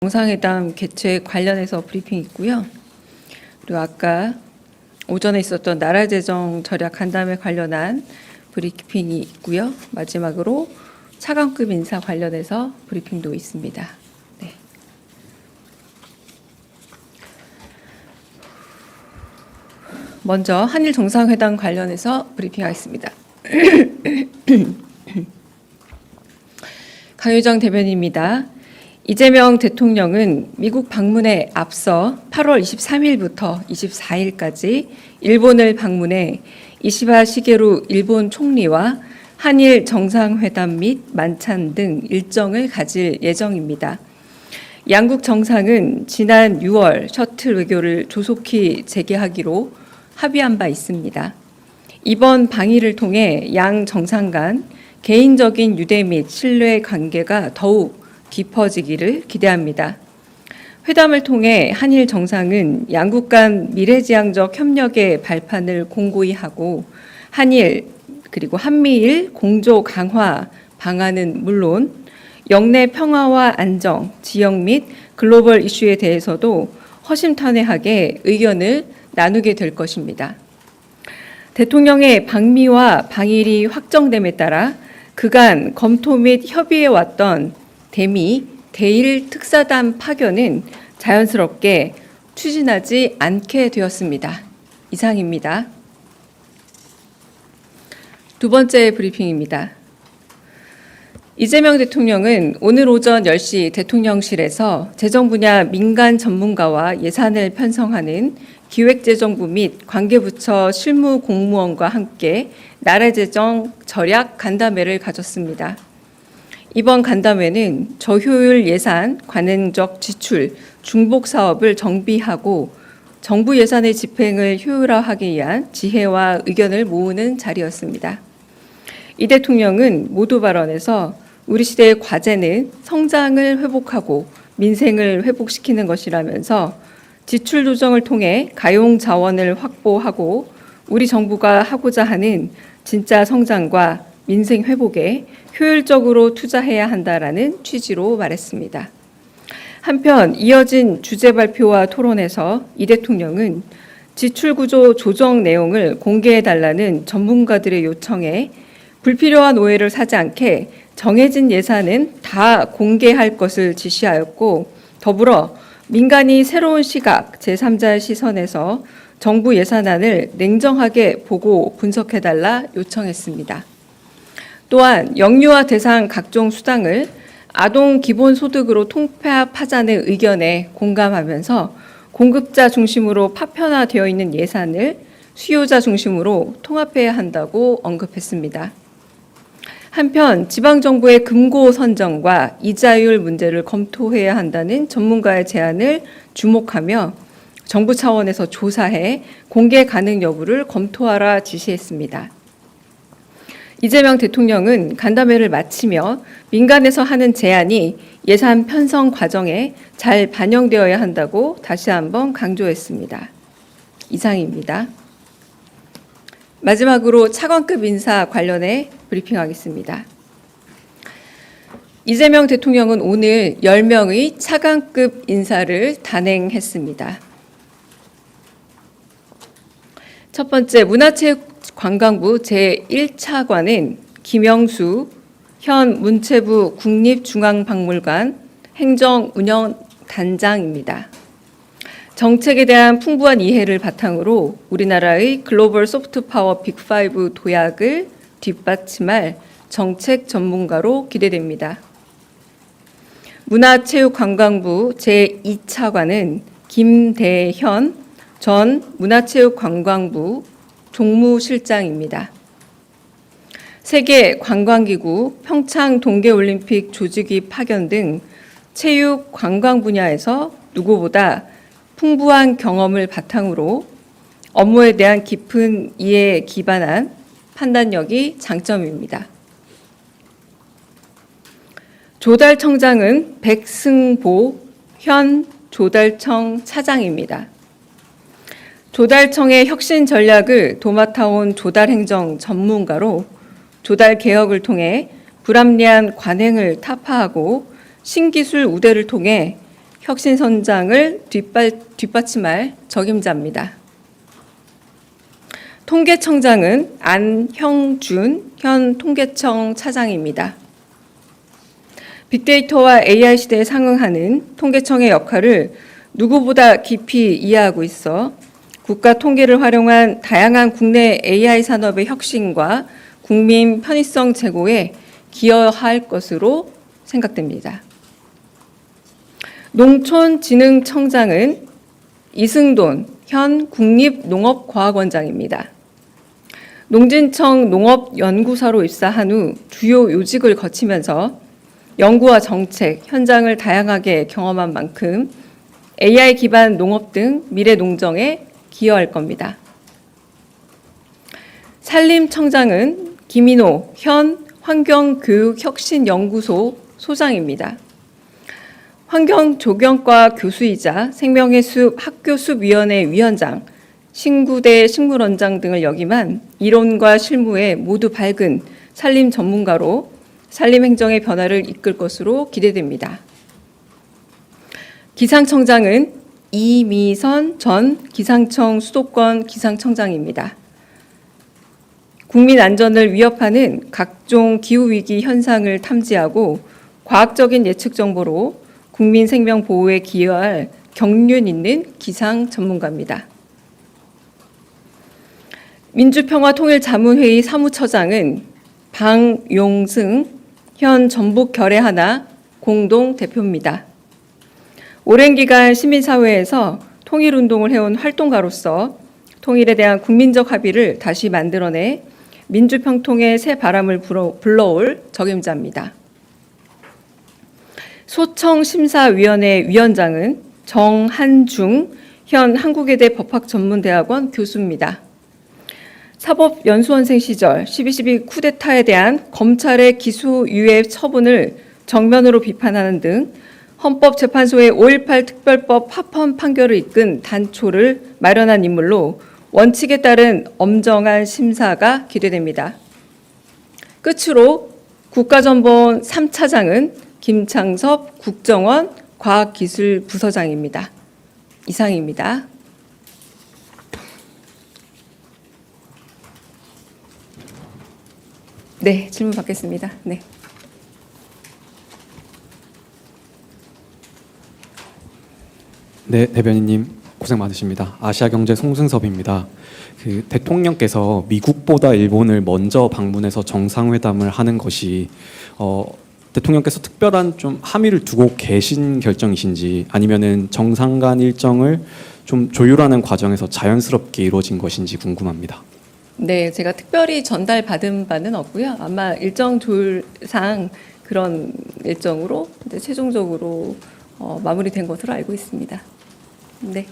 정상회담 개최 관련해서 브리핑이 있고요. 그리고 아까 오전에 있었던 나라재정 절약 간담회 관련한 브리핑이 있고요. 마지막으로 차관급 인사 관련해서 브리핑도 있습니다. 네. 먼저 한일 정상회담 관련해서 브리핑하겠습니다. 강유정 대변인입니다. 이재명 대통령은 미국 방문에 앞서 8월 23일부터 24일까지 일본을 방문해 이시바 시게루 일본 총리와 한일 정상회담 및 만찬 등 일정을 가질 예정입니다. 양국 정상은 지난 6월 셔틀 외교를 조속히 재개하기로 합의한 바 있습니다. 이번 방일을 통해 양 정상 간 개인적인 유대 및 신뢰 관계가 더욱 깊어지기를 기대합니다. 회담을 통해 한일 정상은 양국 간 미래지향적 협력의 발판을 공고히 하고 한일 그리고 한미일 공조 강화 방안은 물론 영내 평화와 안정, 지역 및 글로벌 이슈에 대해서도 허심탄회하게 의견을 나누게 될 것입니다. 대통령의 방미와 방일이 확정됨에 따라 그간 검토 및 협의해 왔던 대미, 대일 특사단 파견은 자연스럽게 추진하지 않게 되었습니다. 이상입니다. 두 번째 브리핑입니다. 이재명 대통령은 오늘 오전 10시 대통령실에서 재정 분야 민간 전문가와 예산을 편성하는 기획재정부 및 관계부처 실무 공무원과 함께 나라재정 절약 간담회를 가졌습니다. 이번 간담회는 저효율 예산, 관행적 지출, 중복 사업을 정비하고 정부 예산의 집행을 효율화하기 위한 지혜와 의견을 모으는 자리였습니다. 이 대통령은 모두 발언에서 우리 시대의 과제는 성장을 회복하고 민생을 회복시키는 것이라면서 지출 조정을 통해 가용 자원을 확보하고 우리 정부가 하고자 하는 진짜 성장과 민생 회복에 효율적으로 투자해야 한다라는 취지로 말했습니다. 한편 이어진 주제 발표와 토론에서 이 대통령은 지출구조 조정 내용을 공개해달라는 전문가들의 요청에 불필요한 오해를 사지 않게 정해진 예산은 다 공개할 것을 지시하였고 더불어 민간이 새로운 시각, 제3자의 시선에서 정부 예산안을 냉정하게 보고 분석해달라 요청했습니다. 또한 영유아 대상 각종 수당을 아동 기본소득으로 통폐합하자는 의견에 공감하면서 공급자 중심으로 파편화되어 있는 예산을 수요자 중심으로 통합해야 한다고 언급했습니다. 한편 지방정부의 금고 선정과 이자율 문제를 검토해야 한다는 전문가의 제안을 주목하며 정부 차원에서 조사해 공개 가능 여부를 검토하라 지시했습니다. 이재명 대통령은 간담회를 마치며 민간에서 하는 제안이 예산 편성 과정에 잘 반영되어야 한다고 다시 한번 강조했습니다. 이상입니다. 마지막으로 차관급 인사 관련해 브리핑하겠습니다. 이재명 대통령은 오늘 10명의 차관급 인사를 단행했습니다. 첫 번째, 문화체육관광부 제1차관은 김영수 현 문체부 국립중앙박물관 행정운영단장입니다. 정책에 대한 풍부한 이해를 바탕으로 우리나라의 글로벌 소프트파워 빅5 도약을 뒷받침할 정책 전문가로 기대됩니다. 문화체육관광부 제2차관은 김대현 전 문화체육관광부 종무실장입니다. 세계관광기구 평창 동계올림픽 조직위 파견 등 체육 관광 분야에서 누구보다 풍부한 경험을 바탕으로 업무에 대한 깊은 이해에 기반한 판단력이 장점입니다. 조달청장은 백승보 현 조달청 차장입니다. 조달청의 혁신 전략을 도맡아온 조달행정 전문가로 조달 개혁을 통해 불합리한 관행을 타파하고 신기술 우대를 통해 혁신 성장을 뒷받침할 적임자입니다. 통계청장은 안형준 현 통계청 차장입니다. 빅데이터와 AI 시대에 상응하는 통계청의 역할을 누구보다 깊이 이해하고 있어 국가 통계를 활용한 다양한 국내 AI 산업의 혁신과 국민 편의성 제고에 기여할 것으로 생각됩니다. 농촌진흥청장은 이승돈 현 국립농업과학원장입니다. 농진청 농업연구사로 입사한 후 주요 요직을 거치면서 연구와 정책, 현장을 다양하게 경험한 만큼 AI 기반 농업 등 미래 농정에 기여할 겁니다. 산림청장은 김인호 현 환경교육혁신연구소 소장입니다. 환경조경과 교수이자 생명의 숲 학교숲위원회 위원장, 신구대 식물원장 등을 역임한 이론과 실무에 모두 밝은 산림 전문가로 산림 행정의 변화를 이끌 것으로 기대됩니다. 기상청장은 이미선 전 기상청 수도권 기상청장입니다. 국민 안전을 위협하는 각종 기후위기 현상을 탐지하고 과학적인 예측 정보로 국민 생명 보호에 기여할 경륜 있는 기상 전문가입니다. 민주평화통일자문회의 사무처장은 방용승 현 전북결의하나 공동대표입니다. 오랜 기간 시민사회에서 통일운동을 해온 활동가로서 통일에 대한 국민적 합의를 다시 만들어내 민주평통의 새 바람을 불러올 적임자입니다. 소청심사위원회 위원장은 정한중 현 한국외대 법학전문대학원 교수입니다. 사법연수원생 시절 12.12 쿠데타에 대한 검찰의 기소유예 처분을 정면으로 비판하는 등 헌법재판소의 5.18 특별법 파판 판결을 이끈 단초를 마련한 인물로 원칙에 따른 엄정한 심사가 기대됩니다. 끝으로 국가정보원 3차장은 김창섭 국정원 과학기술부서장입니다. 이상입니다. 네, 질문 받겠습니다. 네. 네, 대변인님 고생 많으십니다. 아시아경제 송승섭입니다. 대통령께서 미국보다 일본을 먼저 방문해서 정상회담을 하는 것이 대통령께서 특별한 좀 함의를 두고 계신 결정이신지 아니면은 정상 간 일정을 좀 조율하는 과정에서 자연스럽게 이루어진 것인지 궁금합니다. 네, 제가 특별히 전달받은 바는 없고요. 아마 일정 조율상 그런 일정으로 이제 최종적으로 마무리된 것으로 알고 있습니다. 네.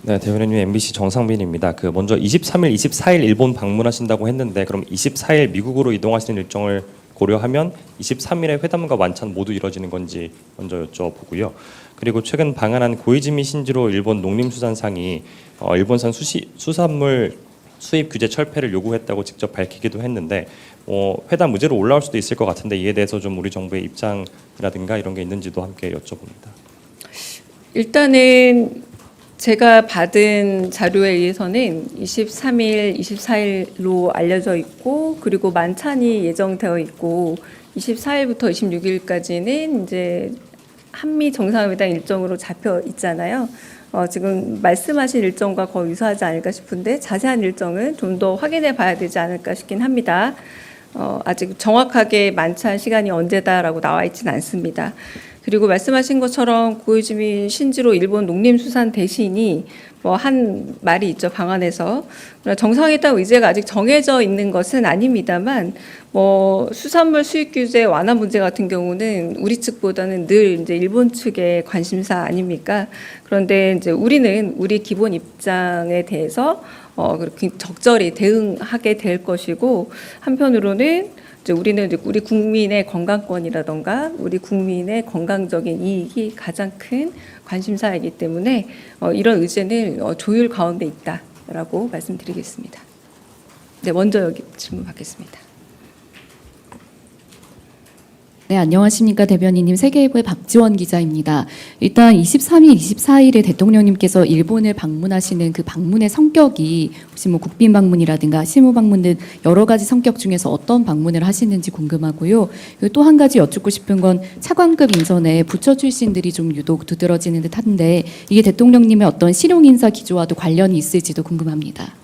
네, 대변인님 MBC 정상빈입니다. 먼저 23일, 24일 일본 방문하신다고 했는데 그럼 24일 미국으로 이동하시는 일정을 고려하면 23일에 회담과 만찬 모두 이뤄지는 건지 먼저 여쭤보고요. 그리고 최근 방한한 고이즈미 신지로 일본 농림수산상이 일본산 수산물 수입 규제 철폐를 요구했다고 직접 밝히기도 했는데 회담 무죄로 올라올 수도 있을 것 같은데 이에 대해서 좀 우리 정부의 입장이라든가 이런 게 있는지도 함께 여쭤봅니다. 일단은 제가 받은 자료에 의해서는 23일, 24일로 알려져 있고 그리고 만찬이 예정되어 있고 24일부터 26일까지는 이제 한미 정상회담 일정으로 잡혀 있잖아요. 지금 말씀하신 일정과 거의 유사하지 않을까 싶은데 자세한 일정은 좀 더 확인해 봐야 되지 않을까 싶긴 합니다. 아직 정확하게 만찬 시간이 언제다라고 나와 있지는 않습니다. 그리고 말씀하신 것처럼 고이즈미 신지로 일본 농림수산 대신이 한 말이 있죠, 방한에서. 정상회담 의제가 아직 정해져 있는 것은 아닙니다만 수산물 수입 규제 완화 문제 같은 경우는 우리 측보다는 늘 이제 일본 측의 관심사 아닙니까? 그런데 이제 우리는 우리 기본 입장에 대해서 그렇게 적절히 대응하게 될 것이고 한편으로는 우리는 우리 국민의 건강권이라던가 우리 국민의 건강적인 이익이 가장 큰 관심사이기 때문에 이런 의제는 조율 가운데 있다라고 말씀드리겠습니다. 네, 먼저 여기 질문 받겠습니다. 네, 안녕하십니까 대변인님. 세계일보의 박지원 기자입니다. 일단 23일, 24일에 대통령님께서 일본을 방문하시는 그 방문의 성격이 혹시 뭐 국빈 방문이라든가 실무 방문 등 여러 가지 성격 중에서 어떤 방문을 하시는지 궁금하고요. 또 한 가지 여쭙고 싶은 건 차관급 인선에 부처 출신들이 좀 유독 두드러지는 듯한데 이게 대통령님의 어떤 실용 인사 기조와도 관련이 있을지도 궁금합니다.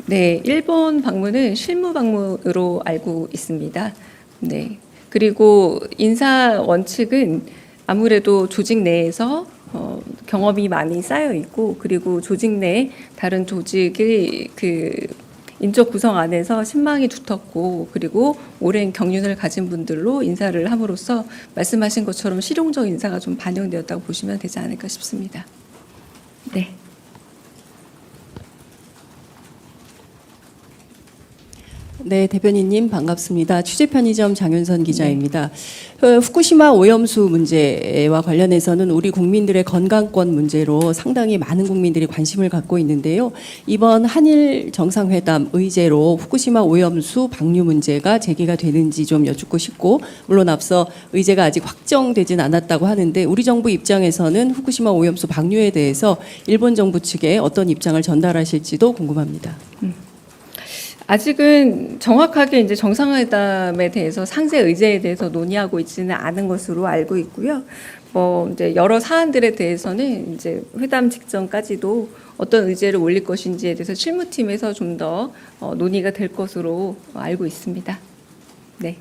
네, 일본 방문은 실무 방문으로 알고 있습니다. 네. 그리고 인사 원칙은 아무래도 조직 내에서 경험이 많이 쌓여 있고, 그리고 조직 내 다른 조직의 그 인적 구성 안에서 신망이 두텁고, 그리고 오랜 경륜을 가진 분들로 인사를 함으로써 말씀하신 것처럼 실용적 인사가 좀 반영되었다고 보시면 되지 않을까 싶습니다. 네. 네, 대변인님 반갑습니다. 취재편의점 장윤선 기자입니다. 후쿠시마 오염수 문제와 관련해서는 우리 국민들의 건강권 문제로 상당히 많은 국민들이 관심을 갖고 있는데요. 이번 한일 정상회담 의제로 후쿠시마 오염수 방류 문제가 제기가 되는지 좀 여쭙고 싶고, 물론 앞서 의제가 아직 확정되진 않았다고 하는데 우리 정부 입장에서는 후쿠시마 오염수 방류에 대해서 일본 정부 측에 어떤 입장을 전달하실지도 궁금합니다. 아직은 정확하게 이제 정상회담에 대해서 상세 의제에 대해서 논의하고 있지는 않은 것으로 알고 있고요. 뭐 이제 여러 사안들에 대해서는 이제 회담 직전까지도 어떤 의제를 올릴 것인지에 대해서 실무팀에서 좀 더 논의가 될 것으로 알고 있습니다. 네.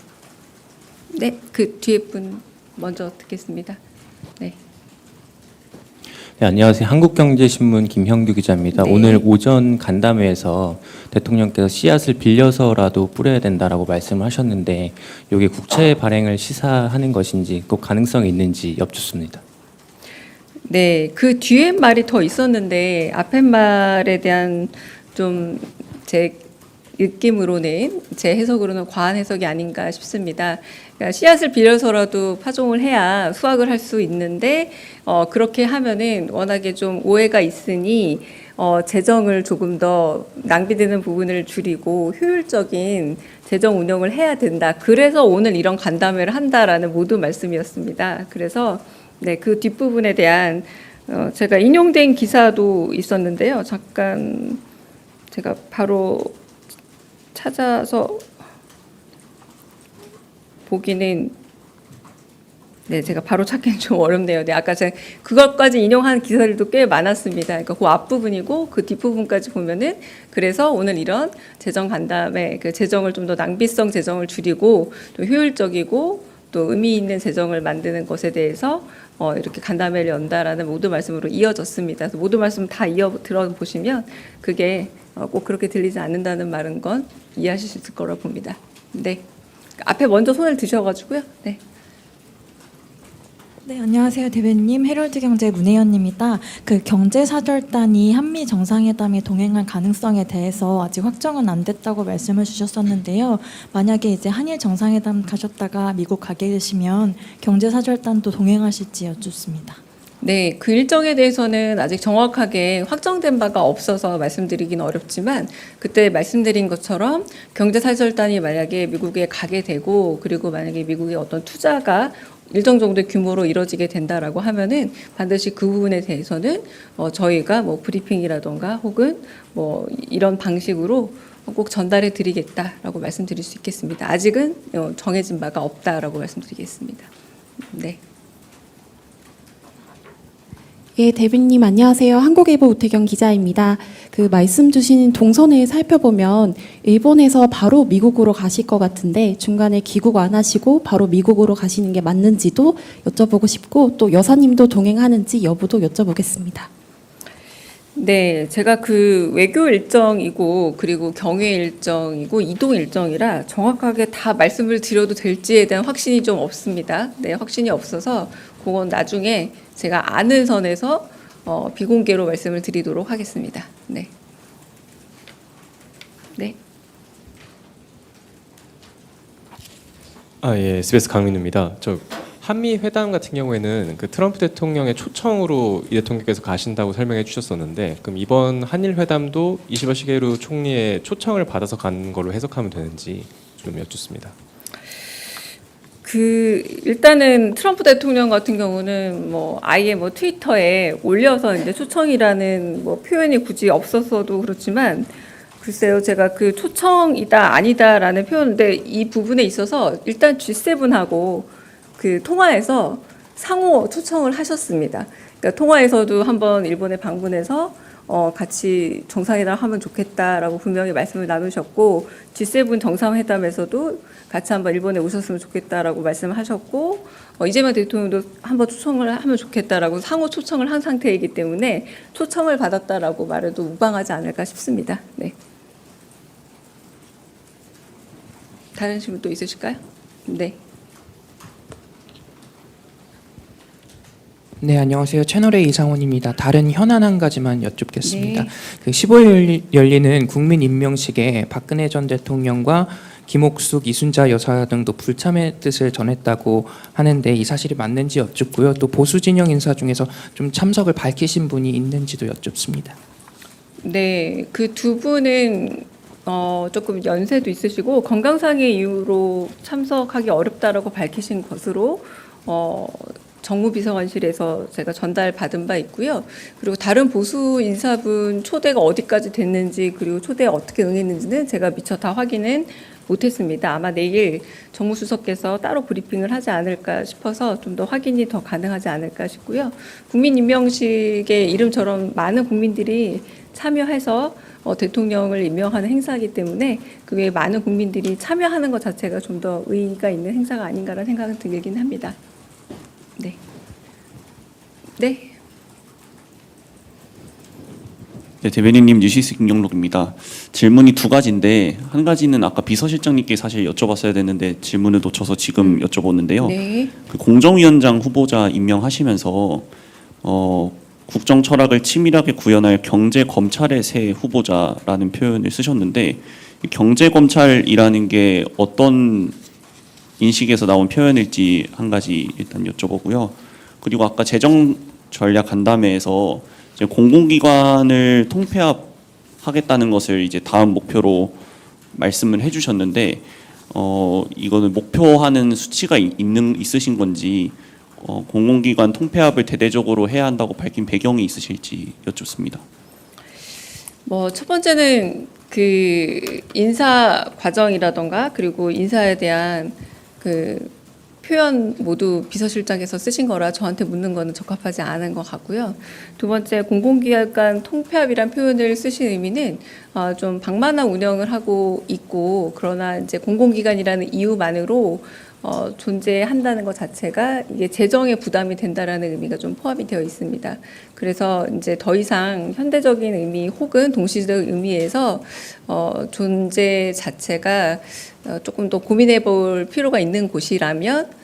네, 그 뒤에 분 먼저 듣겠습니다. 네. 네, 안녕하세요. 한국경제신문 김형규 기자입니다. 네. 오늘 오전 간담회에서 대통령께서 씨앗을 빌려서라도 뿌려야 된다라고 말씀을 하셨는데 이게 국채 발행을 시사하는 것인지 꼭 가능성이 있는지 여쭙습니다. 네, 그 뒤에 말이 더 있었는데 앞에 말에 대한 좀 제 느낌으로는, 제 해석으로는 과한 해석이 아닌가 싶습니다. 그러니까 씨앗을 빌려서라도 파종을 해야 수확을 할 수 있는데 그렇게 하면은 워낙에 좀 오해가 있으니 재정을 조금 더 낭비되는 부분을 줄이고 효율적인 재정 운영을 해야 된다. 그래서 오늘 이런 간담회를 한다라는 모두 말씀이었습니다. 그래서 네, 그 뒷부분에 대한 제가 인용된 기사도 있었는데요. 잠깐 제가 바로 찾아서 보기는, 네, 제가 바로 찾기는 좀 어렵네요. 네, 아까 제가 그것까지 인용한 기사들도 꽤 많았습니다. 그러니까 그 앞부분이고 그 뒷부분까지 보면은, 그래서 오늘 이런 재정 간담회, 그 재정을 좀 더 낭비성 재정을 줄이고 또 효율적이고 또 의미 있는 재정을 만드는 것에 대해서 이렇게 간담회를 연다라는 모두 말씀으로 이어졌습니다. 그래서 모두 말씀 다 들어보시면 그게 꼭 그렇게 들리지 않는다는 말은 건 이해하실 수 있을 거라고 봅니다. 네, 앞에 먼저 손을 드셔가지고요. 네. 네, 안녕하세요. 대변님, 헤럴드 경제 문혜연입니다. 그 경제사절단이 한미 정상회담에 동행할 가능성에 대해서 아직 확정은 안 됐다고 말씀을 주셨었는데요. 만약에 이제 한일 정상회담 가셨다가 미국 가게 되시면 경제사절단도 동행하실지 여쭙습니다. 네, 그 일정에 대해서는 아직 정확하게 확정된 바가 없어서 말씀드리긴 어렵지만, 그때 말씀드린 것처럼 경제사절단이 만약에 미국에 가게 되고, 그리고 만약에 미국의 어떤 투자가 일정 정도의 규모로 이루어지게 된다라고 하면은 반드시 그 부분에 대해서는 저희가 뭐 브리핑이라던가 혹은 뭐 이런 방식으로 꼭 전달해 드리겠다라고 말씀드릴 수 있겠습니다. 아직은 정해진 바가 없다라고 말씀드리겠습니다. 네. 예, 대변님 안녕하세요. 한국일보 우태경 기자입니다. 그 말씀 주신 동선을 살펴보면 일본에서 바로 미국으로 가실 것 같은데 중간에 귀국 안 하시고 바로 미국으로 가시는 게 맞는지도 여쭤보고 싶고, 또 여사님도 동행하는지 여부도 여쭤보겠습니다. 네, 제가 그 외교 일정이고 그리고 경위 일정이고 이동 일정이라 정확하게 다 말씀을 드려도 될지에 대한 확신이 좀 없습니다. 네, 확신이 없어서 그건 나중에 제가 아는 선에서 비공개로 말씀을 드리도록 하겠습니다. 네. 네. 예, SBS 강민우입니다. 저 한미 회담 같은 경우에는 그 트럼프 대통령의 초청으로 이 대통령께서 가신다고 설명해 주셨었는데, 그럼 이번 한일 회담도 이시바 시게루 총리의 초청을 받아서 간 걸로 해석하면 되는지 좀 여쭙습니다. 일단은 트럼프 대통령 같은 경우는 뭐 아예 뭐 트위터에 올려서 이제 초청이라는 뭐 표현이 굳이 없었어도 그렇지만 글쎄요, 제가 그 초청이다 아니다라는 표현인데 이 부분에 있어서 일단 G7하고 그 통화에서 상호 초청을 하셨습니다. 그러니까 통화에서도 한번 일본에 방문해서 같이 정상회담 하면 좋겠다라고 분명히 말씀을 나누셨고 G7 정상회담에서도 같이 한번 일본에 오셨으면 좋겠다라고 말씀하셨고 이재명 대통령도 한번 초청을 하면 좋겠다라고 상호 초청을 한 상태이기 때문에 초청을 받았다라고 말해도 무방하지 않을까 싶습니다. 네. 다른 질문 또 있으실까요? 네. 네, 안녕하세요. 채널의 이상원입니다. 다른 현안 한 가지만 여쭙겠습니다. 네. 그 15일 열리는 국민 임명식에 박근혜 전 대통령과 김옥숙, 이순자 여사 등도 불참의 뜻을 전했다고 하는데 이 사실이 맞는지 여쭙고요. 또 보수 진영 인사 중에서 좀 참석을 밝히신 분이 있는지도 여쭙습니다. 네, 그 두 분은 조금 연세도 있으시고 건강상의 이유로 참석하기 어렵다라고 밝히신 것으로 정무비서관실에서 제가 전달받은 바 있고요. 그리고 다른 보수 인사분 초대가 어디까지 됐는지 그리고 초대에 어떻게 응했는지는 제가 미처 다 확인은 못했습니다. 아마 내일 정무수석께서 따로 브리핑을 하지 않을까 싶어서 좀 더 확인이 더 가능하지 않을까 싶고요. 국민임명식에 이름처럼 많은 국민들이 참여해서 대통령을 임명하는 행사이기 때문에 그 외에 많은 국민들이 참여하는 것 자체가 좀 더 의의가 있는 행사가 아닌가라는 생각은 들긴 합니다. 네. 네. 네, 대변인님 뉴시스 김경록입니다. 질문이 두 가지인데 한 가지는 아까 비서실장님께 사실 여쭤봤어야 되는데 질문을 놓쳐서 지금 여쭤보는데요. 네. 그 공정위원장 후보자 임명하시면서 국정 철학을 치밀하게 구현할 경제 검찰의 새 후보자라는 표현을 쓰셨는데 이 경제 검찰이라는 게 어떤 인식에서 나온 표현일지 한 가지 일단 여쭤보고요. 그리고 아까 재정 전략 간담회에서 이제 공공기관을 통폐합하겠다는 것을 이제 다음 목표로 말씀을 해주셨는데 이거는 목표하는 수치가 있으신 건지 공공기관 통폐합을 대대적으로 해야 한다고 밝힌 배경이 있으실지 여쭙습니다. 뭐 첫 번째는 그 인사 과정이라던가 그리고 인사에 대한 그 표현 모두 비서실장께서 쓰신 거라 저한테 묻는 거는 적합하지 않은 것 같고요. 두 번째 공공기관 통폐합이란 표현을 쓰신 의미는 좀 방만한 운영을 하고 있고 그러나 이제 공공기관이라는 이유만으로 존재한다는 것 자체가 이게 재정에 부담이 된다라는 의미가 좀 포함이 되어 있습니다. 그래서 이제 더 이상 현대적인 의미 혹은 동시적 의미에서 존재 자체가 조금 더 고민해 볼 필요가 있는 곳이라면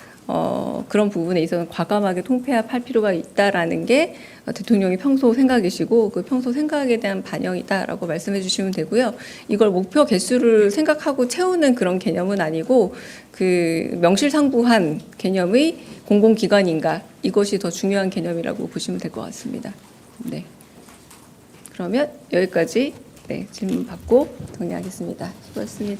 그런 부분에 있어서는 과감하게 통폐합할 필요가 있다라는 게 대통령이 평소 생각이시고 그 평소 생각에 대한 반영이다라고 말씀해 주시면 되고요. 이걸 목표 개수를 생각하고 채우는 그런 개념은 아니고 그 명실상부한 개념의 공공기관인가 이것이 더 중요한 개념이라고 보시면 될 것 같습니다. 네. 그러면 여기까지 질문 받고 정리하겠습니다. 수고하셨습니다.